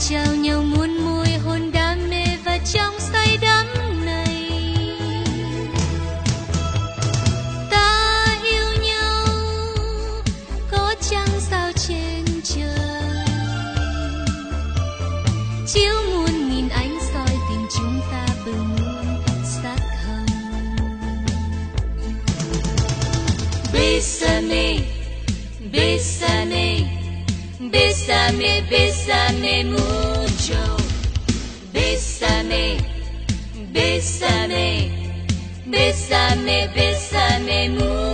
trao nhau muôn môi hôn đam mê và trong say đắm này ta yêu nhau có chăng sao trên trời chiếu muôn nghìn ánh soi tình chúng ta bừng muôn sắc hồng Bésame Bésame Bésame, bésame mucho Bésame, bésame Bésame, bésame mucho